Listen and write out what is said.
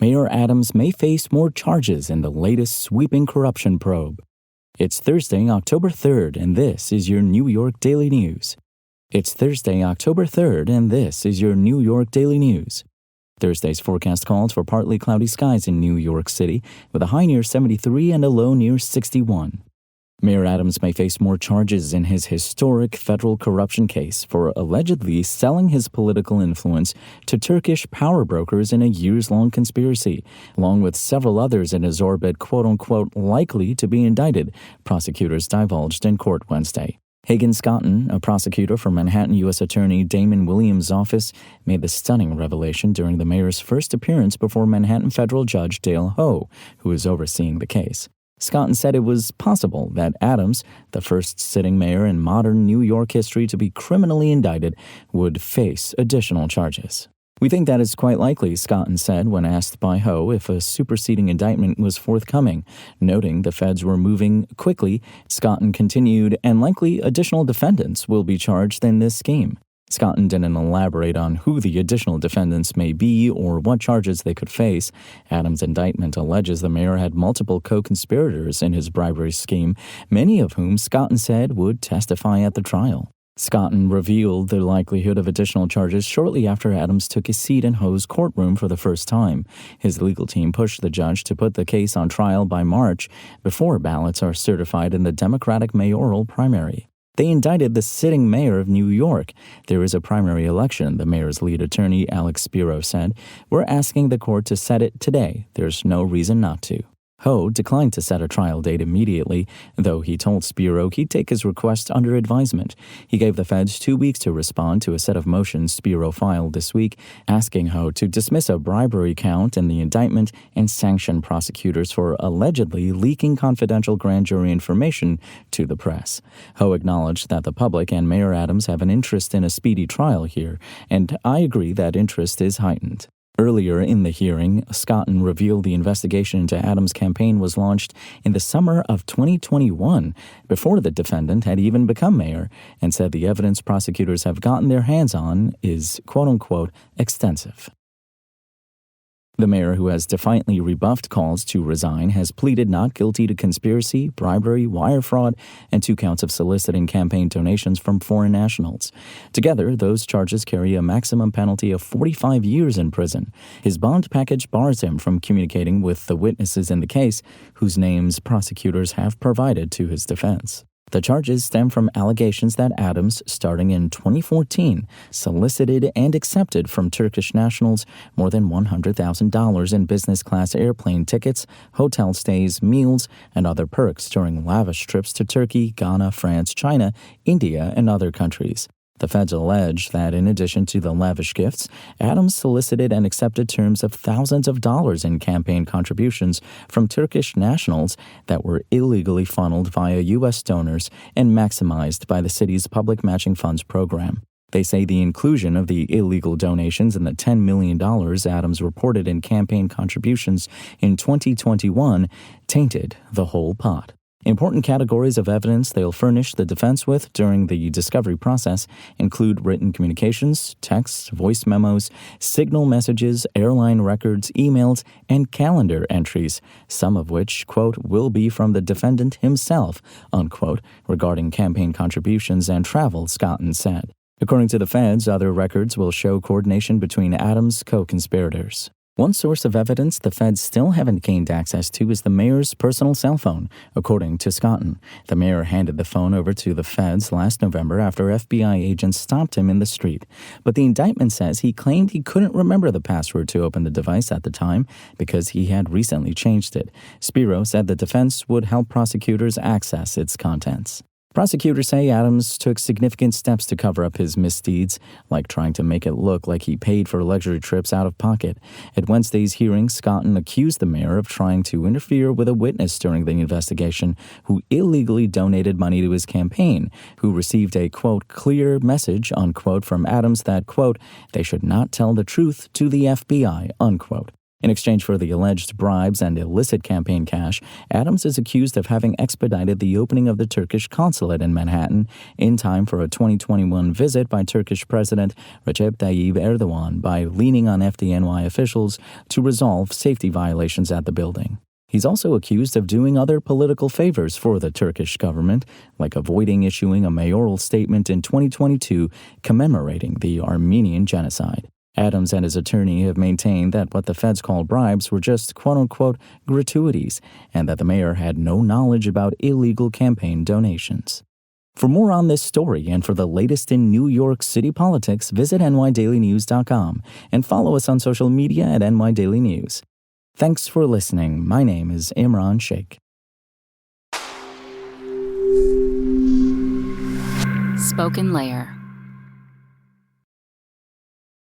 Mayor Adams may face more charges in the latest sweeping corruption probe. It's Thursday, October 3rd, and this is your New York Daily News. It's Thursday, October 3rd, and this is your New York Daily News. Thursday's forecast calls for partly cloudy skies in New York City, with a high near 73 and a low near 61. Mayor Adams may face more charges in his historic federal corruption case for allegedly selling his political influence to Turkish powerbrokers in a years-long conspiracy, along with several others in his orbit, quote-unquote, likely to be indicted, prosecutors divulged in court Wednesday. Hagen Scotton, a prosecutor for Manhattan U.S. Attorney Damon Williams' office, made the stunning revelation during the mayor's first appearance before Manhattan federal judge Dale Ho, who is overseeing the case. Scotton said it was possible that Adams, the first sitting mayor in modern New York history to be criminally indicted, would face additional charges. "We think that is quite likely," Scotton said when asked by Ho if a superseding indictment was forthcoming. Noting the feds were moving quickly, Scotton continued, "and likely additional defendants will be charged in this scheme." Scotton didn't elaborate on who the additional defendants may be or what charges they could face. Adams' indictment alleges the mayor had multiple co-conspirators in his bribery scheme, many of whom Scotton said would testify at the trial. Scotton revealed the likelihood of additional charges shortly after Adams took his seat in Ho's courtroom for the first time. His legal team pushed the judge to put the case on trial by March, before ballots are certified in the Democratic mayoral primary. They indicted the sitting mayor of New York. "There is a primary election," the mayor's lead attorney, Alex Spiro, said. "We're asking the court to set it today. There's no reason not to." Ho declined to set a trial date immediately, though he told Spiro he'd take his request under advisement. He gave the feds 2 weeks to respond to a set of motions Spiro filed this week, asking Ho to dismiss a bribery count in the indictment and sanction prosecutors for allegedly leaking confidential grand jury information to the press. Ho acknowledged that the public and Mayor Adams have an interest in a speedy trial here, and "I agree that interest is heightened." Earlier in the hearing, Scotton revealed the investigation into Adams' campaign was launched in the summer of 2021, before the defendant had even become mayor, and said the evidence prosecutors have gotten their hands on is, quote-unquote, extensive. The mayor, who has defiantly rebuffed calls to resign, has pleaded not guilty to conspiracy, bribery, wire fraud, and 2 counts of soliciting campaign donations from foreign nationals. Together, those charges carry a maximum penalty of 45 years in prison. His bond package bars him from communicating with the witnesses in the case, whose names prosecutors have provided to his defense. The charges stem from allegations that Adams, starting in 2014, solicited and accepted from Turkish nationals more than $100,000 in business-class airplane tickets, hotel stays, meals, and other perks during lavish trips to Turkey, Ghana, France, China, India, and other countries. The feds allege that in addition to the lavish gifts, Adams solicited and accepted terms of thousands of dollars in campaign contributions from Turkish nationals that were illegally funneled via U.S. donors and maximized by the city's public matching funds program. They say the inclusion of the illegal donations in the $10 million Adams reported in campaign contributions in 2021 tainted the whole pot. Important categories of evidence they'll furnish the defense with during the discovery process include written communications, texts, voice memos, signal messages, airline records, emails, and calendar entries, some of which, quote, will be from the defendant himself, unquote, regarding campaign contributions and travel, Scotton said. According to the feds, other records will show coordination between Adams' co-conspirators. One source of evidence the feds still haven't gained access to is the mayor's personal cell phone, according to Scotton. The mayor handed the phone over to the feds last November after FBI agents stopped him in the street. But the indictment says he claimed he couldn't remember the password to open the device at the time because he had recently changed it. Spiro said the defense would help prosecutors access its contents. Prosecutors say Adams took significant steps to cover up his misdeeds, like trying to make it look like he paid for luxury trips out of pocket. At Wednesday's hearing, Scotton accused the mayor of trying to interfere with a witness during the investigation who illegally donated money to his campaign, who received a, quote, clear message, unquote, from Adams that, quote, they should not tell the truth to the FBI, unquote. In exchange for the alleged bribes and illicit campaign cash, Adams is accused of having expedited the opening of the Turkish consulate in Manhattan in time for a 2021 visit by Turkish President Recep Tayyip Erdogan by leaning on FDNY officials to resolve safety violations at the building. He's also accused of doing other political favors for the Turkish government, like avoiding issuing a mayoral statement in 2022 commemorating the Armenian genocide. Adams and his attorney have maintained that what the feds call bribes were just quote-unquote gratuities and that the mayor had no knowledge about illegal campaign donations. For more on this story and for the latest in New York City politics, visit nydailynews.com and follow us on social media at nydailynews. Thanks for listening. My name is Imran Sheikh. Spoken Layer.